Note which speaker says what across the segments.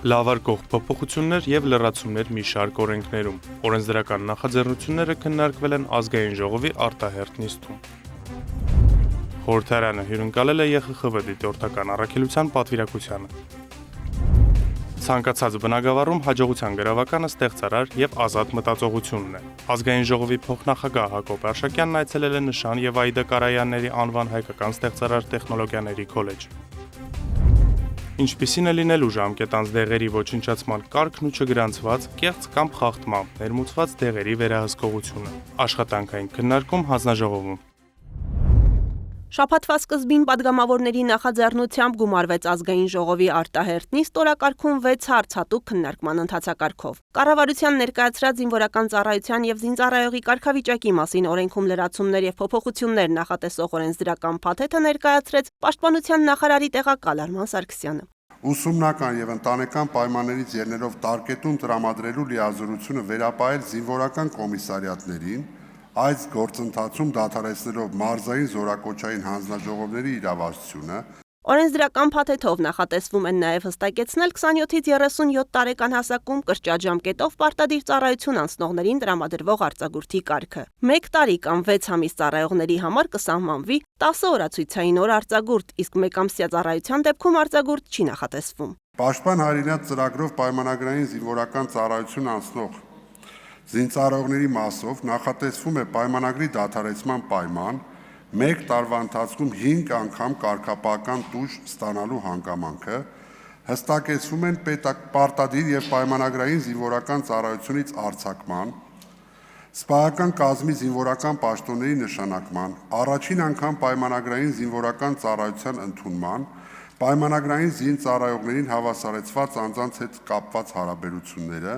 Speaker 1: Լավարկող փոփոխություններ եւ լրացումներ մի շարք օրենքներում։ Օրենսդրական նախաձեռնությունները քննարկվել են ազգային ժողովի արտահերթ նիստում։ Խորհրդարանը հյուրընկալել է ԵԽԽՎ դիտորդական առաքելության պատվիրակությանը։ Ցանկացած բնագավառում հաջողության գրավականը ստեղծարար եւ ազատ մտածողությունն է։ Ազգային ժողովի փոխնախագահ Հակոբ Արշակյանն այցելել է Նշան եւ Այդա Կարայանների անվան հայկական ստեղծարար տեխնոլոգիաների քոլեջ։ Ինչպիսին է լինելու ժամկետանց դեղերի ոչնչացման կարգն ու չգրանցված, կեղծ կամ խախտմամբ ներմուծված դեղերի վերահսկողությունը։ Աշխատանքային քննարկում հանձնաժողովում։
Speaker 2: Շաբաթվա սկզբին падգամավորների նախաձեռնությամբ գումարվեց ազգային ժողովի արտահերթ նիստ, օրակարգում 6 հարց հատուկ քննարկման ընթացակարգով։ Կառավարության ներկայացրած զինվորական ծառայության եւ զինծառայողի կարգավիճակի մասին օրենքում լրացումներ եւ փոփոխություններ նախատեսող օրենսդրական փաթեթը ներկայացրեց Պաշտպանության նախարարի տեղակալ Արման Սարգսյանը։
Speaker 3: Ուսումնական եւ ընտանեկան պայմաններից ելնելով տարկետում տրամադրելու լիազորությունը վերապահել զինվորական կոմիսարիատներին, այս գործընթացում դադարեցնելով մարզային զորակոչային հանձնաժողովների իրավասությունը։
Speaker 2: Օրենսդրական փաթեթով նախատեսվում են նաև հստակեցնել 27-ից 37 տարեկան հասակում կրճատ ժամկետով պարտադիր ծառայություն անցնողներին տրամադրվող արձակուրդի կարգը։ 1 տարի կամ 6 ամիս ծառայողների համար կսահմանվի 10 օրացույցային օր արձակուրդ, իսկ 1 ամսյա ծառայության դեպքում արձակուրդ չի նախատեսվում։
Speaker 3: Պաշտպան հայրենիաց ծրագրով պայմանագրային զինվորական ծառայություն անցնող զինծառայողների մասով նախատեսվում է պայմանագրի դադարեցման պայման 1 տարվա ընթացքում 5 անգամ կարգապահական տուժ ստանալու հանգամանքը, հստակեցվում են պարտադիր եւ պայմանագրային զինվորական ծառայությունից արձակման, սպայական կազմի զինվորական պաշտոնների նշանակման, առաջին անգամ պայմանագրային զինվորական ծառայության ընդունման, պայմանագրային զինծառայողներին հավասարեցված անձանց հետ կապված հարաբերությունները։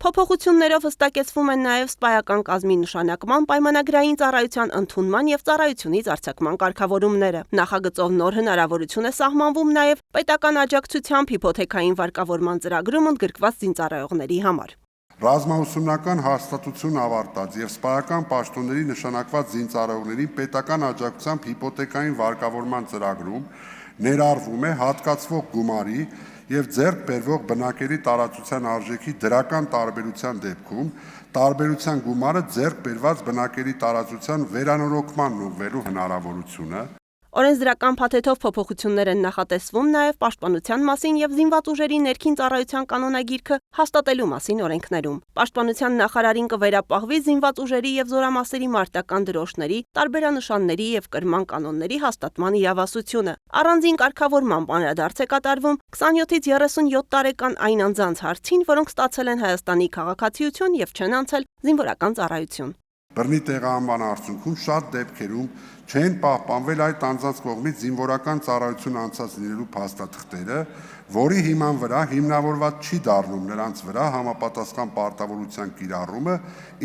Speaker 2: Փոփոխություններով հստակեցվում են նաև սպայական կազմի նշանակման, պայմանագրային ծառայության ընդունման եւ ծառայությունից արձակման կարգավորումները։ Նախագծով նոր հնարավորություն է սահմանվում նաև պետական աջակցությամբ հիփոթեքային վարկավորման ծրագրում ընդգրկված զինծառայողների համար։
Speaker 3: Ռազմաուսումնական հաստատություն ավարտած եւ սպայական պաշտոնների նշանակված զինծառայողներին պետական աջակցությամբ հիփոթեքային վարկավորման ծրագրում ներառվում է հատկացվող գումարի եւ ձեռք բերվող բնակելի տարածության արժեքի դրական տարբերության դեպքում տարբերության գումարը ձեռք բերված բնակելի տարածության վերանորոգմանն ուղղվելու հնարավորությունը։
Speaker 2: Օրենսդրական փաթեթով փոփոխություններ են նախատեսվում նաև պաշտպանության մասին եւ զինված ուժերի ներքին ծառայության կանոնագիրքը հաստատելու մասին օրենքներում։ Պաշտպանության նախարարին կվերապահվի զինված ուժերի եւ զորամասերի մարտական դրոշների, տարբերանշանների եւ կրման կանոնների հաստատման իրավասությունը։ Առանձին կարգավորմամբ անդրադարձ է կատարվում 27-ից 37 տարեկան այն անձանց հարցին, որոնք ստացել են Հայաստանի քաղաքացիություն եւ չեն անցել զինվորական ծառայություն։
Speaker 3: Բռնի տեղահանման արդյունքում շատ դեպքերում չեն պահպանվել այդ անձանց կողմից զինվորական ծառայություն անցած լինելու փաստաթղթերը, որի հիման վրա հիմնավորված չի դառնում նրանց վրա համապատասխան պարտավորության կիրառումը,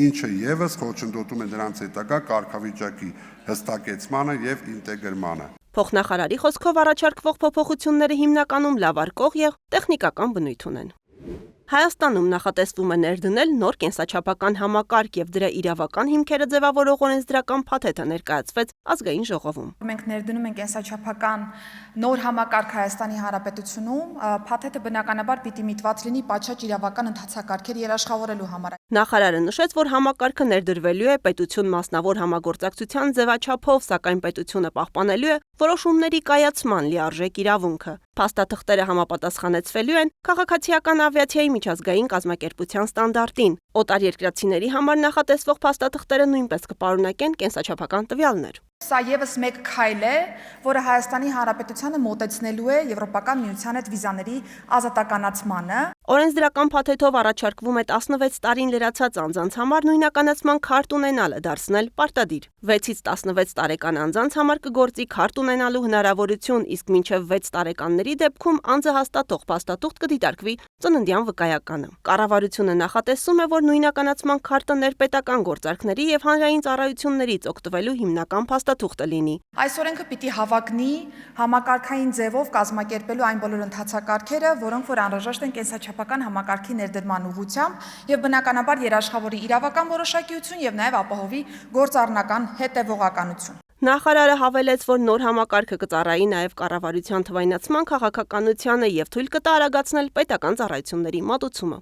Speaker 3: ինչը եւս խոչընդոտում է նրանց հետագա կարգավիճակի հստակեցմանը եւ ինտեգրմանը։
Speaker 2: Փոխնախարարի խոսքով առաջարկվող փոփոխությունները հիմնականում լավարկող եւ տեխնիկական բնույթ ունեն։ Հայաստանում նախատեսվում է ներդնել նոր կենսաչափական համակարգ եւ դրա իրավական հիմքերը ձևավորող օրենսդրական փաթեթը ներկայացվեց ազգային ժողովում։
Speaker 4: Մենք ներդնում ենք կենսաչափական նոր համակարգ Հայաստանի Հանրապետությունում, փաթեթը բնականաբար պիտի միտված լինի պատշաճ իրավական ընթացակարգեր երաշխավորելու համար։
Speaker 2: Նախարարը նշեց, որ համակարգը ներդրվելու է պետություն մասնավոր համագործակցության ձևաչափով, սակայն պետությունը պահպանելու է որոշումների կայացման լիարժեք իրավունքը։ Փաստաթղթերը համապատասխանեցվելու են քաղաքացիական ավիացիայի միջազգային կազմակերպության ստանդարտին։ Օտարերկրացիների համար նախատեսվող փաստաթղթերը նույնպես կպարունակեն կենսաչափական տվյալներ։
Speaker 4: Սա եւս մեկ քայլ է, որը Հայաստանի Հանրապետությանը մոտեցնելու է Եվրոպական միության հետ վիզաների ազատականացմանը։
Speaker 2: Օրենսդրական փաթեթով առաջարկվում է 16 տարին լրացած անձանց համար նույնականացման քարտ ունենալը դարձնել պարտադիր։ 6-ից 16 տարեկան անձանց համար կգործի քարտ ունենալու հնարավորություն, իսկ մինչև 6 տարեկանների դեպքում անձը հաստատող փաստաթուղթ կդիտարկվի ծննդյան վկայականը։ Կառավարությունը նախատեսում է, որ նույնականացման քարտը ներպետական գործարքների եւ հանրային ծառայություններից օգտվելու հիմնական փաստաթուղթը լինի։
Speaker 4: Այս օրենքը պիտի հավակնի համակարգային ձևով կազմակերպելու այն բոլոր ընթացակարգերը, որոնք որ անհրաժեշտ են կենսաչափական համակարգի ներդրման ուղղությամբ եւ բնականաբար երաշխավորի իրավական որոշակիություն եւ նաեւ ապահովի գործառնական հետեւողականություն։
Speaker 2: Նախարարը հավելեց, որ նոր համակարգը կծառայի նաև կառավարության թվայնացման քաղաքականությանը եւ թույլ կտա արագացնել պետական ծառայությունների մատուցումը։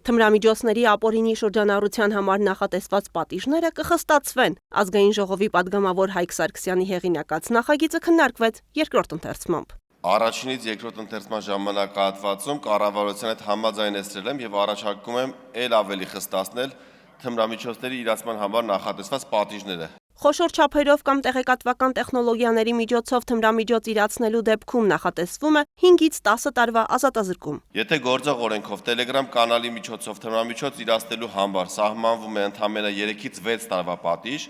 Speaker 2: Թմրամիջոցների ապօրինի շրջանառության համար նախատեսված պատիժները կխստացվեն։ Ազգային ժողովի падգամավոր Հայկ Սարգսյանի հեղինակած նախագիծը քննարկվեց երկրորդ ընթերցմամբ։
Speaker 5: Առաջինից երկրորդ ընթերցման ժամանակահատվածում կառավարության հետ համաձայնեցրել եմ եւ առաջարկում եմ ել ավելի խստացնել թմրամիջոցների իրացման համար նախատեսված պատիժները։
Speaker 2: Խոշոր չափերով կամ տեղեկատվական տեխնոլոգիաների միջոցով թմրամիջոց իրացնելու դեպքում նախատեսվում է 5-ից 10 տարվա ազատազրկում։
Speaker 5: Եթե գործող օրենքով Telegram կանալի միջոցով թմրամիջոց իրացնելու համար սահմանվում է ընդամենը 3-ից 6 տարվա պատիժ,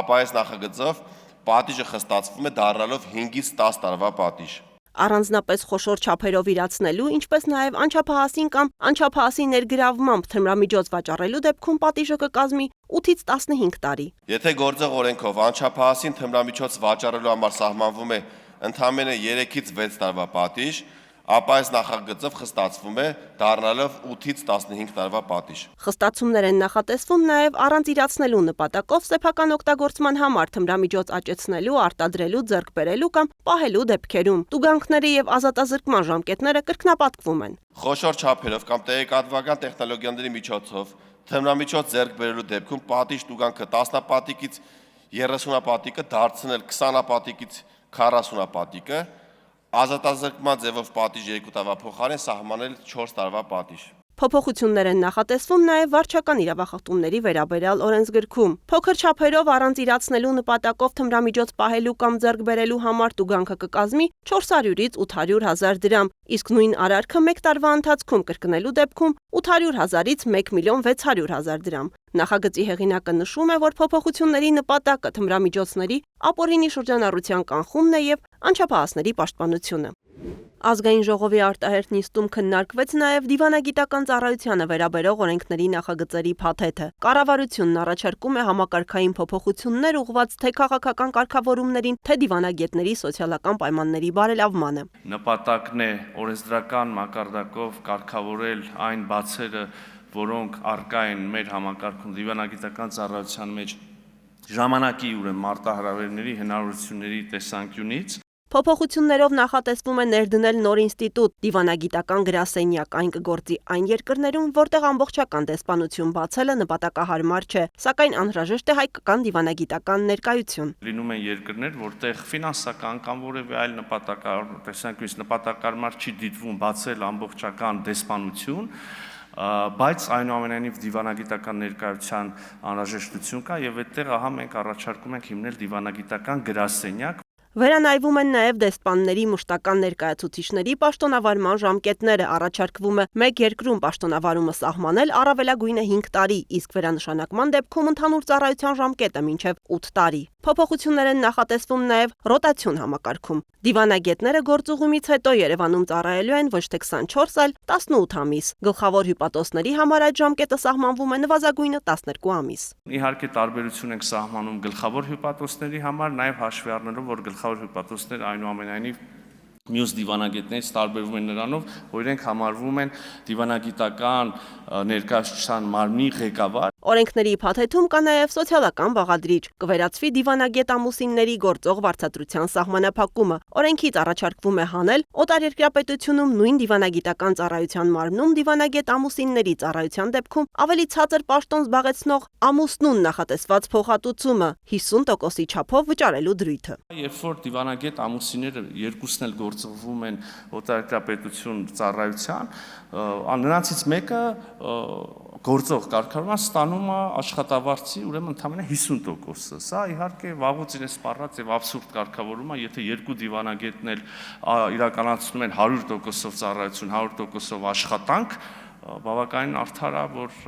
Speaker 5: ապա այս նախագծով պատիժը խստացվում է դառնալով 5-ից 10 տարվա պատիժ։
Speaker 2: Առանձնապես խոշոր չափերով իրացնելու, ինչպես նաև անչափահասին կամ անչափահասի ներգրավմամբ թմրամիջոց վաճառելու դեպքում պատիժը կկազմի 8-ից 15 տարի։
Speaker 5: Եթե գործող օրենքով անչափահասին թմրամիջոց վաճառելու համար սահմանվում է ընդամենը 3-ից 6 տարվա պատիժ, ապա այս նախագծով խստացվում է դառնալով 8-ից 15 տարվա պատիժ։
Speaker 2: Խստացումներ են նախատեսվում նաև առանց իրացնելու նպատակով սեփական օգտագործման համար թմրամիջոց աճեցնելու, արտադրելու, ձեռք բերելու կամ պահելու դեպքերում։ Տուգանքները եւ ազատազրկման ժամկետները կրկնապատկվում են։
Speaker 5: Խոշոր չափերով կամ տեղեկատվական տեխնոլոգիաների միջոցով թմրամիջոց ձեռք բերելու դեպքում պատիժ տուգանքը 10 պատիկից 30 պատիկը դարձնել 20 պատիկից 40 պատիկը, ազատազրկման ձևով պատիժ 2 տարվա փոխարեն սահմանել 4 տարվա պատիժ։
Speaker 2: Փոփոխություններ են նախատեսվում նաև վարչական իրավախախտումների վերաբերյալ օրենսգրքում։ Փոքր չափերով առանց իրացնելու նպատակով թմրամիջոց պահելու կամ ձեռք բերելու համար տուգանքը կկազմի 400-ից 800 հազար դրամ, իսկ նույն արարքը 1 տարվա ընթացքում կրկնելու դեպքում 800 հազարից 1.6 միլիոն դրամ։ Նախագծի հեղինակը նշում է, որ փոփոխությունների նպատակը թմրամիջոցների ապօրինի շրջանառության կանխումն է եւ անչափահասների պաշտպանությունը։ Ազգային ժողովի արտահերթ նիստում քննարկվեց նաև դիվանագիտական ծառայությանը վերաբերող օրենքների նախագծերի փաթեթը։ Կառավարությունն առաջարկում է համակարգային փոփոխություններ ուղղված թե քաղաքական կարգավորումներին, թե դիվանագետների սոցիալական պայմանների բարելավմանը։
Speaker 6: Նպատակն է օրենսդրական մակարդակով կարգավորել այն բացերը, որոնք առկա են մեր համակարգում դիվանագիտական ծառայության մեջ ժամանակի ուրեմն մարտահրավերների հնարավորությունների տեսանկյունից։
Speaker 2: Փոփոխություններով նախատեսվում է ներդնել նոր ինստիտուտ՝ դիվանագիտական գրասենյակ, այն կգործի այն երկրներում, որտեղ ամբողջական դեսպանություն բացելը նպատակահարմար չէ, սակայն անհրաժեշտ է հայկական դիվանագիտական ներկայություն։
Speaker 6: Լինում են երկրներ, որտեղ ֆինանսական կամ որևէ այլ տեսանկյունից նպատակահարմար չի դիտվում բացել ամբողջական դեսպանություն, բայց այնուամենայնիվ դիվանագիտական ներկայության անհրաժեշտություն կա եւ այդտեղ ահա մենք առաջարկում ենք հիմնել դիվանագիտական գրասենյակ։
Speaker 2: Վերանայվում են նաև դեսպանների մշտական ներկայացուցիչների պաշտոնավարման ժամկետները, առաջարկվում է մեկ երկրում պաշտոնավարումը սահմանել առավելագույնը 5 տարի, իսկ վերանշանակման դեպքում ընդհանուր ծառայության ժամկետը մինչև 8 տարի։ Փոփոխություններ են նախատեսվում նաև ռոտացիոն համակարգում։ Դիվանագետները գործուղումից հետո Երևանում ծառայելու են ոչ թե 24, այլ 18 ամիս։ Գլխավոր հյուպատոսների համար այդ ժամկետը սահմանվում է նվազագույնը 12 ամիս։
Speaker 6: Իհարկե տարբերություն ենք սահմանում գլխավոր հյուպատոսների համար, նաև հաշվի առնելով, որ գլխավոր հյուպատոսները այնուամենայնիվ մյուս դիվանագետներից տարբերվում են նրանով, որ իրենք համարվում են դիվանագիտական ներկայացուցչության մարմնի ղեկավար։
Speaker 2: Օրենքների փաթեթում կա նաև սոցիալական բաղադրիչ, կվերացվի դիվանագետ ամուսինների գործող վարձատրության սահմանափակումը։ Օրենքից առաջարկվում է հանել օտարերկրյա պետությունում նույն դիվանագիտական ծառայության մարմնում դիվանագետ ամուսինների ծառայության դեպքում ավելի ցածր պաշտոն զբաղեցնող ամուսնուն նախատեսված փոխհատուցումը 50%-ի չափով վճարելու դրույթը։
Speaker 6: Երբ որ դիվանագետ ամուսինները երկուսն էլ գործվում են օտարերկրյա պետություն ծառայության, նրանցից մեկը գործող կարգավորման ստանում է աշխատավարձի ուրեմն ընդամենը 50%-ը։ Սա իհարկե վաղուց իրեն սպառած եւ աբսուրդ կարգավորում է, եթե երկու դիվանագետն էլ իրականացնում են 100%-ով ծառայություն, 100%-ով աշխատանք, բավականին արդար է, որ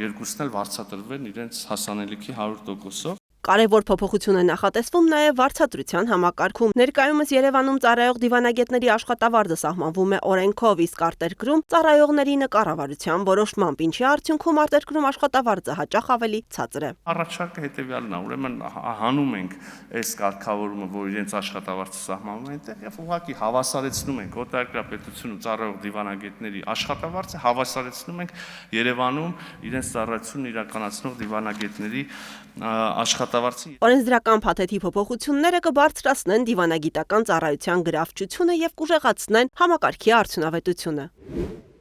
Speaker 6: երկուսն էլ վարձատրվեն իրենց հասանելիքի 100%-ով։
Speaker 2: Կարևոր փոփոխություն է նախատեսվում նաև վարձատրության համակարգում։ Ներկայումս Երևանում ծառայող դիվանագետների աշխատավարձը սահմանվում է օրենքով, իսկ արտերկրում ծառայողների նկարավարության որոշմամբ, ինչի արդյունքում արտերկրում աշխատավարձը հաճախ ավելի ցածր է։
Speaker 6: Առաջարկը հետևյալն է, ուրեմն հանում ենք այս կարգավորումը, որ իրենց աշխատավարձը սահմանում է այնտեղ եւ ուղղակի հավասարեցնում ենք օտարերկրյա պետությունում ծառայող դիվանագետների աշխատավարձը, հավասարեցնում ենք Երևանում իրենց ծառայությունն իրականացնող դիվանագետների աշխատավարձը դասավարցի։
Speaker 2: Օրենսդրական փաթեթի փոփոխությունները կբարձրացնեն դիվանագիտական ծառայության գրավչությունը եւ կուժեղացնեն համակարգի արդյունավետությունը։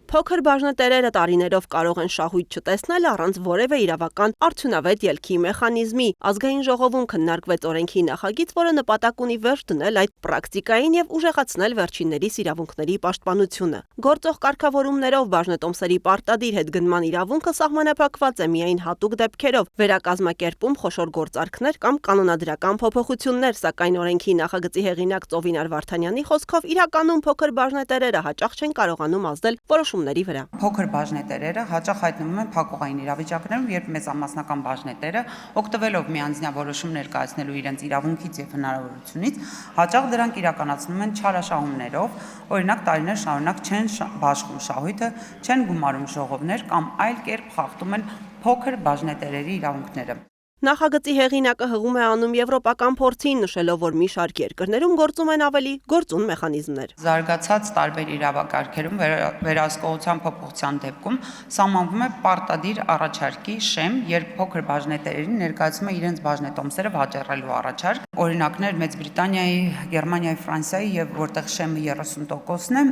Speaker 2: Փոքր բաժնետերերը տարիներով կարող են շահույթ չտեսնել առանց որևէ իրավական արդյունավետ ելքի մեխանիզմի։ Ազգային ժողովում քննարկվեց օրենքի նախագիծ, որը նպատակ ունի վերջ դնել այդ պրակտիկային եւ ուժեղացնել վերջիններիս իրավունքների պաշտպանությունը։ Գործող կարգավորումներով բաժնետոմսերի պարտադիր հետգնման իրավունքը սահմանափակված է միայն հատուկ դեպքերով, վերակազմակերպում խոշոր գործարքներ կամ կանոնադրական փոփոխություններ, սակայն օրենքի նախագծի հեղինակ Ծովինար Վարդանյանի խոսքով իրականում փոքր բաժնետերերը հաճախ չեն կարողանում ազդել որոշումների վրա։
Speaker 7: Փոքր բաժնետերերը հաճախ հայտնվում են փակուղային իրավիճակներում, երբ մեծամասնական բաժնետերը, օգտվելով միանձնյա որոշում ներկայացնելու իրենց իրավունքից եւ հնարավորությունից, հաճախ դրանք իրականացնում են չարաշահումներով, օրինակ տարիներ շարունակ չեն բաշխում շահույթը, չեն գումարում ժողովներ կամ այլ կերպ խախտում են փոքր բաժնետերերի իրավունքները։
Speaker 2: Նախագծի հեղինակը հղում է անում եվրոպական փորձին, նշելով, որ մի շարք երկրներում գործում են ավելի գործուն մեխանիզմներ։
Speaker 7: Զարգացած տարբեր իրավակարգերում վերահսկողության փոփոխության դեպքում սահմանվում է պարտադիր առաջարկի շեմ, երբ փոքր բաժնետերերին ներկայացում է իրենց բաժնետոմսերը վաճառելու առաջարկ։ Օրինակներ Մեծ Բրիտանիայի, Գերմանիայի, Ֆրանսիայի եւ որտեղ շեմը 30%-ն է,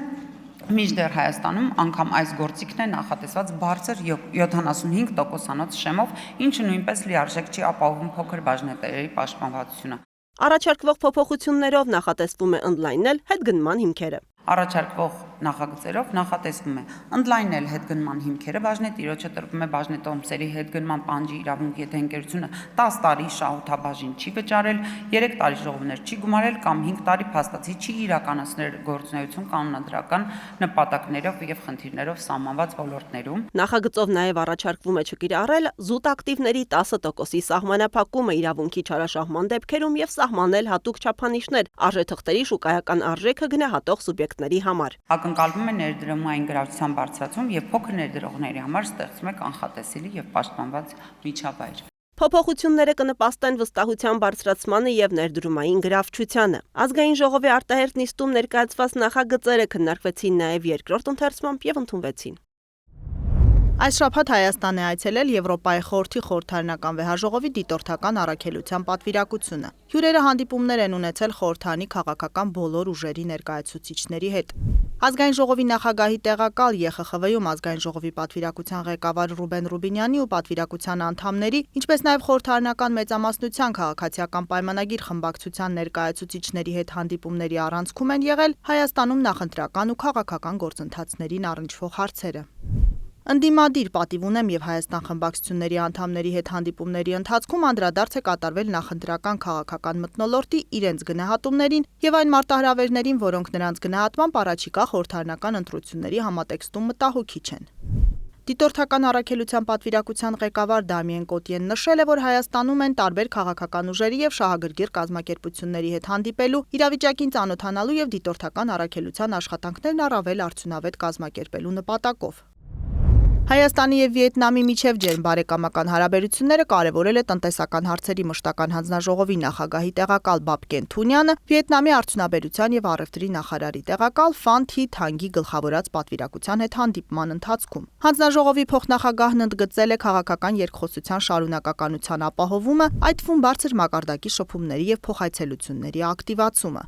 Speaker 7: Մինչդեռ Հայաստանում անգամ այս գործիքն է նախատեսված բարձր 75%-անոց շեմով, ինչը նույնպես լիարժեք չի ապահովում փոքր բաժնետերերի պաշտպանվածությունը։
Speaker 2: Առաջարկվող փոփոխություններով նախատեսվում է ընդլայնել հետգնման հիմքերը։
Speaker 7: Առաջարկվող նախագծերով նախատեսվում է ընդլայնել հետգնման հիմքերը, բաժնետիրոջը տրվում է բաժնետոմսերի հետգնման պահանջի իրավունք, եթե ընկերությունը 10 տարի շահութաբաժին չի վճարել, 3 տարի ժողովներ չի գումարել կամ 5 տարի փաստացի չի իրականացնել գործունեություն կանոնադրական նպատակներով եւ խնդիրներով սահմանված ոլորտներում։
Speaker 2: Նախագծով նաեւ առաջարկվում է չկիրառել զուտ ակտիվների 10%-ի սահմանափակումը իրավունքի չարաշահման դեպքերում եւ սահմանել հատուկ չափանիշներ արժեթղթերի շուկայական արժեքը գնահատող սուբյեկտների համար։
Speaker 7: Ակնկալվում է ներդրումային գրավչության բարձրացում եւ փոքր ներդրողների համար ստեղծում է կանխատեսելի եւ պաշտպանված միջավայր։
Speaker 2: Փոփոխությունները կնպաստեն վստահության բարձրացմանը եւ ներդրումային գրավչությանը։ Ազգային ժողովի արտահերթ նիստում ներկայացված նախագծերը քննարկվեցին նաեւ երկրորդ ընթերցմամբ եւ ընդունվեցին։ Այս շաբաթ Հայաստան է այցելել Եվրոպայի խորհրդի խորհրդարանական վեհաժողովի դիտորդական առաքելության պատվիրակությունը։ Հյուրերը հանդիպումներ են ունեցել խորհրդարանի քաղաքական բոլոր ուժերի ներկայացուցիչների հետ։ Ազգային ժողովի նախագահի տեղակալ ԵԽԽՎ-ում ազգային ժողովի պատվիրակության ղեկավար Ռուբեն Ռուբինյանի ու պատվիրակության անդամների, ինչպես նաև խորհրդարանական մեծամասնության քաղաքացիական պայմանագիր խմբակցության ներկայացուցիչների հետ հանդիպումների առանցքում են եղել Հայաստանում նախընտրական ու քաղաքական գործընթացներին առնչվող հարցերը։ Ընդդիմադիր պատիվ ունեմ եւ Հայաստան խմբակցությունների անդամների հետ հանդիպումների ընթացքում անդրադարձ է կատարվել նախընտրական քաղաքական մթնոլորտի իրենց գնահատումներին եւ այն մարտահրավերներին, որոնք նրանց գնահատմամբ առաջիկա խորհրդարանական ընտրությունների համատեքստում մտահոգիչ են։ Դիտորդական առաքելության պատվիրակության ղեկավար Դամիեն Կոտիեն նշել է, որ Հայաստանում են տարբեր քաղաքական ուժերի եւ շահագրգիռ կազմակերպությունների հետ հանդիպելու, իրավիճակին ծանոթանալու եւ դիտորդական առաքելության աշխատանքներն առավել արդյունավետ կազմակերպելու նպատակով։ Հայաստանի եւ Վիետնամի միջև ջերմ բարեկամական հարաբերությունները կարևորել է տնտեսական հարցերի մշտական հանձնաժողովի նախագահի տեղակալ Բաբկեն Թունյանը, Վիետնամի արդյունաբերության եւ առևտրի նախարարի տեղակալ Ֆան Թի Թանգի գլխավորած պատվիրակության հետ հանդիպման ընթացքում։ Հանձնաժողովի փոխնախագահն ընդգծել է քաղաքական երկխոսության շարունակականության ապահովումը, այդ թվում բարձր մակարդակի շփումների եւ փոխայցելությունների ակտիվացումը։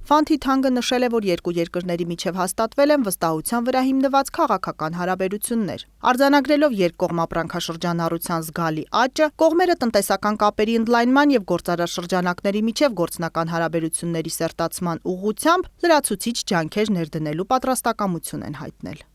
Speaker 2: Ֆան Թի Թանգը նշել է, որ երկու երկրների միջև հաստատվել են վստահության վրա հիմնված քաղաքական հարաբերություններ։ Արձանագրելով երկկողմ ապրանքաշրջանառության զգալի աճը, կողմերը տնտեսական կապերի ընդլայնման եւ գործարար շրջանակների միջև գործնական հարաբերությունների սերտացման ուղղությամբ լրացուցիչ ջանքեր ներդնելու պատրաստակամություն են հայտնել։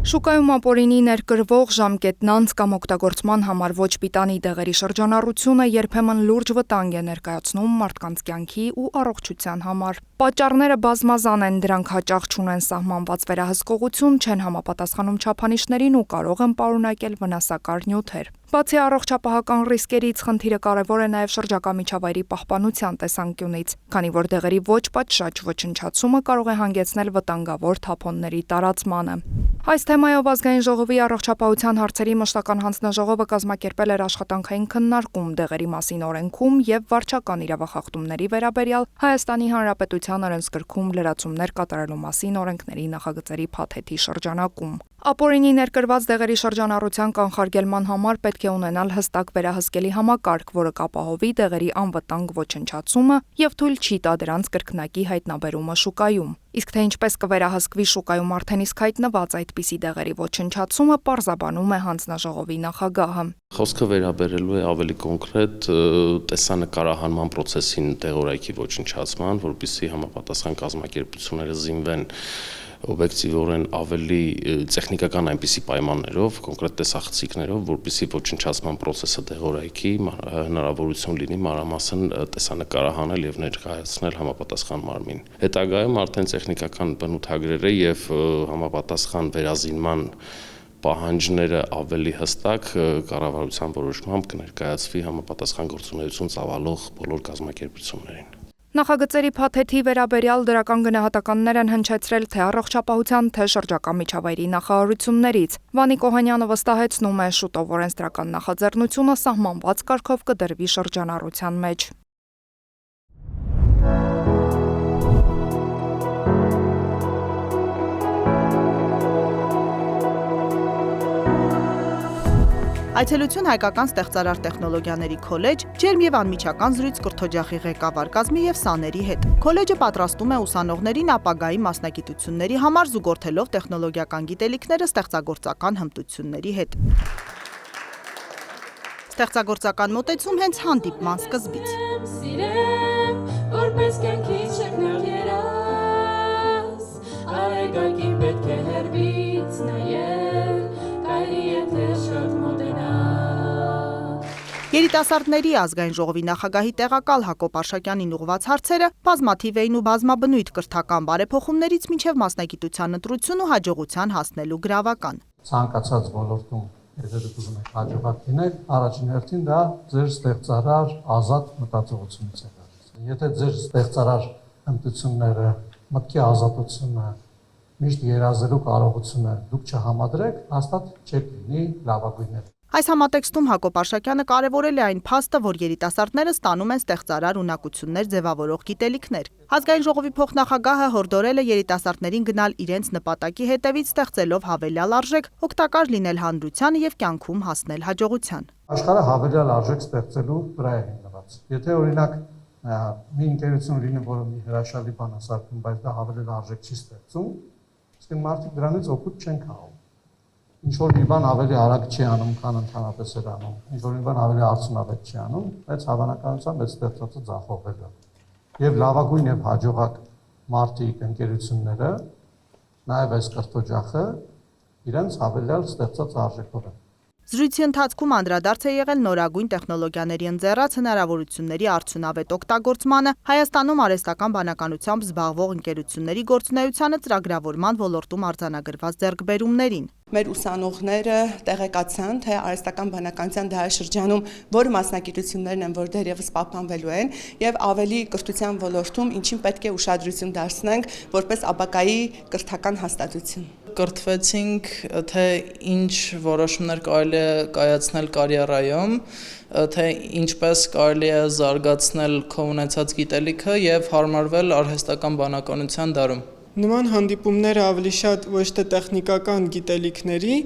Speaker 8: Շուկայում ապօրինի ներկրվող ժամկետն անց կամ օգտագործման համար ոչ պիտանի դեղերի շրջանառությունը երբեմն լուրջ վտանգ է ներկայացնում մարդկանց կյանքի ու առողջության համար։ Պատճառները բազմազան են, դրանք հաճախ չունեն սահմանված վերահսկողություն, չեն համապատասխանում չափանիշներին ու կարող են պարունակել վնասակար նյութեր։ Բացի առողջապահական ռիսկերից, խնդիրը կարևոր է նաև շրջակա միջավայրի պահպանության տեսանկյունից, քանի որ դեղերի ոչ պատշաճ ոչնչացումը կարող է հանգեցնել վտանգավոր թափոնների տարածմանը։ Այս թեմայով ազգային ժողովի առողջապահության հարցերի մշտական հանձնաժողովը կազմակերպել էր աշխատանքային քննարկում դեղերի մասին օրենքում եւ վարչական իրավախախտումների վերաբերյալ Հայաստանի Հանրապետության օրենսգրքում լրացումներ կատարելու մասին օրենքների նախագծերի փաթեթի շրջանակում։ Ապօրինի ներկրված դեղերի շրջանառության կանխարգելման համար պետք պետք է ունենալ հստակ վերահսկելի համակարգ, որը կապահովի դեղերի անվտանգ ոչնչացումը եւ թույլ չի տա դրանց կրկնակի հայտնաբերումը շուկայում։ Իսկ թե ինչպես կվերահսկվի շուկայում արդեն իսկ հայտնված այդպիսի դեղերի ոչնչացումը, պարզաբանում է հանձնաժողովի նախագահը։
Speaker 9: Խոսքը վերաբերելու է ավելի կոնկրետ տեսանկարահանման process-ին տեղորայքի ոչնչացման, որպեսզի համապատասխան կազմակերպությունները զինվեն օբյեկտիվորեն ավելի տեխնիկական այնպիսի պայմաններով, կոնկրետ տեսախցիկներով, որպեսզի ոչնչացման process-ը տեղորայքի հնարավորություն լինի մանրամասն տեսանկարահանել եւ ներկայացնել համապատասխան մարմին։ Հետագայում արդեն տեխնիկական բնութագրերը եւ համապատասխան վերազինման պահանջները ավելի հստակ կառավարության որոշմամբ կներկայացվի համապատասխան գործունեություն ծավալող բոլոր կազմակերպություններին։
Speaker 8: Նախագծերի փաթեթի վերաբերյալ դրական գնահատականներ են հնչեցրել թե առողջապահության, թե շրջակա միջավայրի նախարարություններից։ Վանիկ Օհանյանը վստահեցնում է, շուտով օրենսդրական նախաձեռնությունը սահմանված կարգով կդրվի շրջանառության մեջ։
Speaker 10: Այցելություն հայկական ստեղծարար տեխնոլոգիաների քոլեջ, ջերմ եւ անմիջական զրույց կրթօջախի ղեկավար կազմի եւ սաների հետ։ Քոլեջը պատրաստում է ուսանողներին ապագայի մասնագիտությունների համար զուգորդելով տեխնոլոգիական գիտելիքները ստեղծագործական հմտությունների հետ։ Ստեղծագործական մոտեցում հենց հանդիպման սկզբից։ Երիտասարդների ազգային ժողովի նախագահի տեղակալ Հակոբ Արշակյանին ուղղված հարցերը բազմաթիվ էին ու բազմաբնույթ կրթական բարեփոխումներից մինչև մասնագիտության ընտրություն ու հաջողության հասնելու գրավական։
Speaker 11: Ցանկացած ոլորտում, եթե դուք ուզում եք հաջողակ լինել, առաջին հերթին դա ձեր ստեղծարար ազատ մտածողությունից է գալիս։ Եթե ձեր ստեղծարար հմտությունները, մտքի ազատությունը, միշտ երազելու կարողությունը դուք չհամադրեք, հաստատ չեք լինի լավագույններ։
Speaker 10: Այս համատեքստում Հակոբ Արշակյանը կարևորել է այն փաստը, որ երիտասարդները ստանում են ստեղծարար ունակություններ ձևավորող գիտելիքներ։ Ազգային ժողովի փոխնախագահը հորդորել է երիտասարդներին գնալ իրենց նպատակի հետևից, ստեղծելով հավելյալ արժեք, օգտակար լինել հանրությանը եւ կյանքում հասնել հաջողության։
Speaker 11: Աշխարհը հավելյալ արժեք ստեղծելու վրա է հիմնված։ Եթե օրինակ մի ընկերություն լինի, որը մի հրաշալի բան է սարքում, բայց դա հավելյալ արժեք չի ստեղծում, իսկ մարդիկ դրանից օգուտ չեն քաղում։ Ինչ-որ մի բան ավելի արագ չի անում, քան ընդհանրապես էր անում, ինչ-որ մի բան ավելի արդյունավետ չի անում, բայց հավանականությամբ այդ ստեղծածը ձախողվել է։ Եվ լավագույն եւ հաջողակ մարդիկ, ընկերությունները, նաեւ այս կրթօջախը իրենց հավելյալ ստեղծած արժեքով են։
Speaker 10: Զրույցի ընթացքում անդրադարձ է եղել նորագույն տեխնոլոգիաների ընձեռած հնարավորությունների արդյունավետ օգտագործմանը, Հայաստանում արհեստական բանականությամբ զբաղվող ընկերությունների գործունեությանը, ծրագրավորման ոլորտում արձանագրված ձեռքբերումներին։
Speaker 12: Մեր ուսանողները տեղեկացան, թե արհեստական բանականության դարաշրջանում որ մասնագիտություններն են, որ դեռևս պահպանվելու են, եւ ավելի կրթության ոլորտում ինչին պետք է ուշադրություն դարձնենք որպես ապագայի կրթական հաստատություն։
Speaker 13: Կրթվեցինք, թե ինչ որոշումներ կարելի է կայացնել կարիերայում, թե ինչպես կարելի է զարգացնել քո ունեցած գիտելիքը եւ հարմարվել արհեստական բանականության դարում։
Speaker 14: Նման հանդիպումները ավելի շատ ոչ թե տեխնիկական գիտելիքների,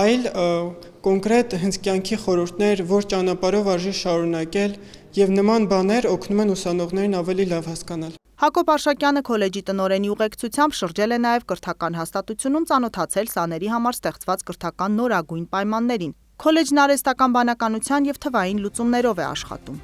Speaker 14: այլ կոնկրետ հենց կյանքի խորհուրդներ, որ ճանապարհով արժի շարունակել եւ նման բաներ օգնում են ուսանողներին ավելի լավ հասկանալ։
Speaker 10: Հակոբ Արշակյանը քոլեջի տնօրենի ուղեկցությամբ շրջել է նաև կրթական հաստատությունում, ծանոթացել սաների համար ստեղծված կրթական նորագույն պայմաններին։ Քոլեջն արհեստական բանականության եւ թվային լուծումներով է աշխատում։